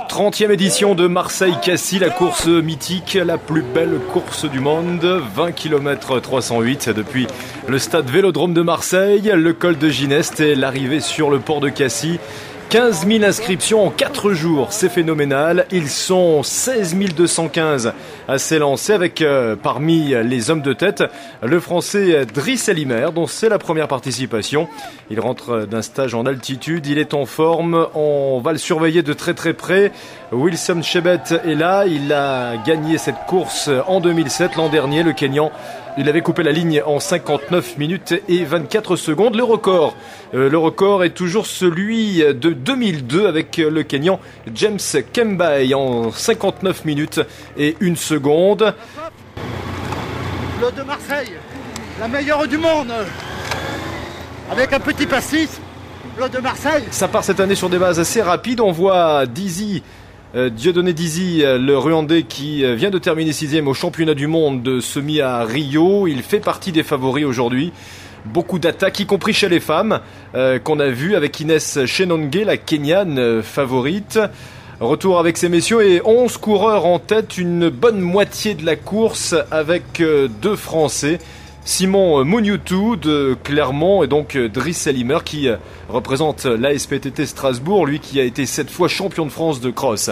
30e édition de Marseille-Cassis, la course mythique, la plus belle course du monde, 20 km 308 depuis le stade Vélodrome de Marseille, le col de Gineste et l'arrivée sur le port de Cassis. 15 000 inscriptions en 4 jours, c'est phénoménal. Ils sont 16 215 à s'élancer avec parmi les hommes de tête le français Driss Elimer dont c'est la première participation. Il rentre d'un stage en altitude, il est en forme, on va le surveiller de très très près. Wilson Chebet est là, il a gagné cette course en 2007, l'an dernier, le Kenyan. Il avait coupé la ligne en 59 minutes et 24 secondes. Le record est toujours celui de 2002 avec le Kenyan James Kembai en 59 minutes et 1 seconde. L'eau de Marseille, la meilleure du monde, avec un petit pastis, l'eau de Marseille. Ça part cette année sur des bases assez rapides. On voit Dieudonné Dizi, le Rwandais qui vient de terminer 6e au championnat du monde semi à Rio. Il fait partie des favoris aujourd'hui. Beaucoup d'attaques, y compris chez les femmes, qu'on a vu avec Inès Chenonge, la Kenyane favorite. Retour avec ces messieurs et 11 coureurs en tête, une bonne moitié de la course avec 2 Français. Simon Mounioutou de Clermont et donc Driss Elimer qui représente l'ASPTT Strasbourg, lui qui a été 7 fois champion de France de cross.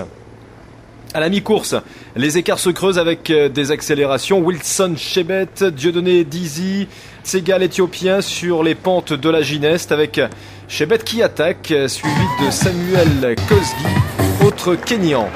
À la mi-course, les écarts se creusent avec des accélérations. Wilson Chebet, Dieudonné Dizi, Tsega l'Éthiopien sur les pentes de la Gineste avec Chebet qui attaque, suivi de Samuel Kosgei, autre Kenyan.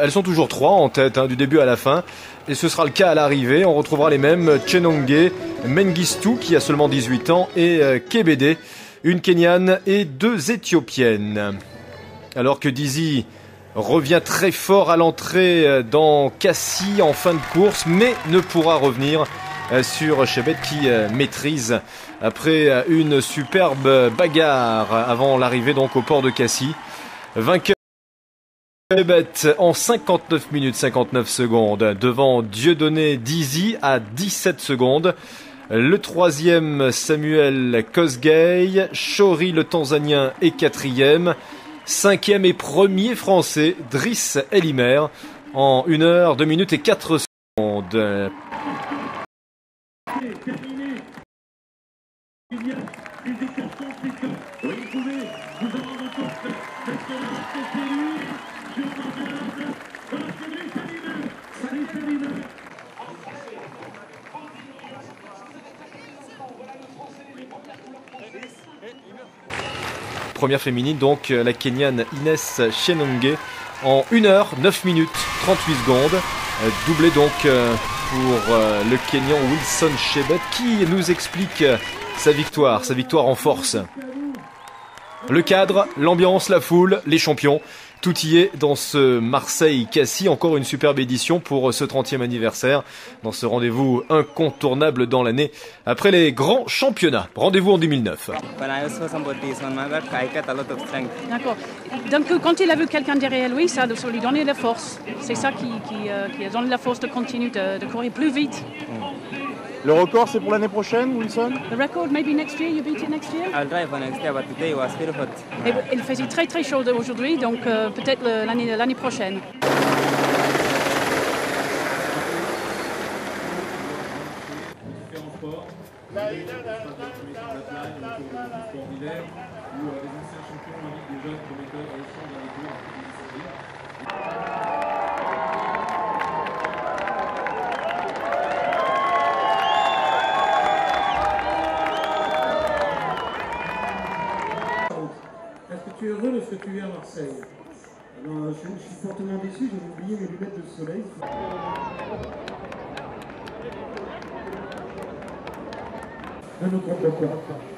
Elles sont toujours 3 en tête du début à la fin et ce sera le cas à l'arrivée. On retrouvera les mêmes Chenonge, Mengistu qui a seulement 18 ans et Kebede, une Kenyane et 2 Éthiopiennes. Alors que Dizi revient très fort à l'entrée dans Cassis en fin de course mais ne pourra revenir sur Chebet qui maîtrise après une superbe bagarre avant l'arrivée donc au port de Cassis. Vainqueur Chebet en 59 minutes 59 secondes devant Dieudonné Dizi à 17 secondes. Le troisième Samuel Kosgei, Shori le Tanzanien est 4e. 5e et premier français Driss Elimer en 1 heure 2 minutes et 4 secondes. Première féminine donc la Kenyane Inès Chenonge en 1 heure 9 minutes 38 secondes. Doublé donc pour le Kenyan Wilson Chebet qui nous explique sa victoire en force. Le cadre, l'ambiance, la foule, les champions, tout y est dans ce Marseille-Cassis. Encore une superbe édition pour ce 30e anniversaire dans ce rendez-vous incontournable dans l'année après les grands championnats. Rendez-vous en 2009. D'accord. Donc quand il a vu quelqu'un derrière lui, ça lui donnait la force. C'est ça qui a donné la force de continuer de courir plus vite. Le record, c'est pour l'année prochaine, Wilson? The record, maybe next year, you beat it next year? I'll drive for next year, but today was very hot. Il faisait très très chaud aujourd'hui, donc peut-être l'année prochaine. Tu es heureux de ce que tu es à Marseille? Alors, je suis fortement déçu, j'ai oublié mes lunettes de soleil. Ne nous trompons pas.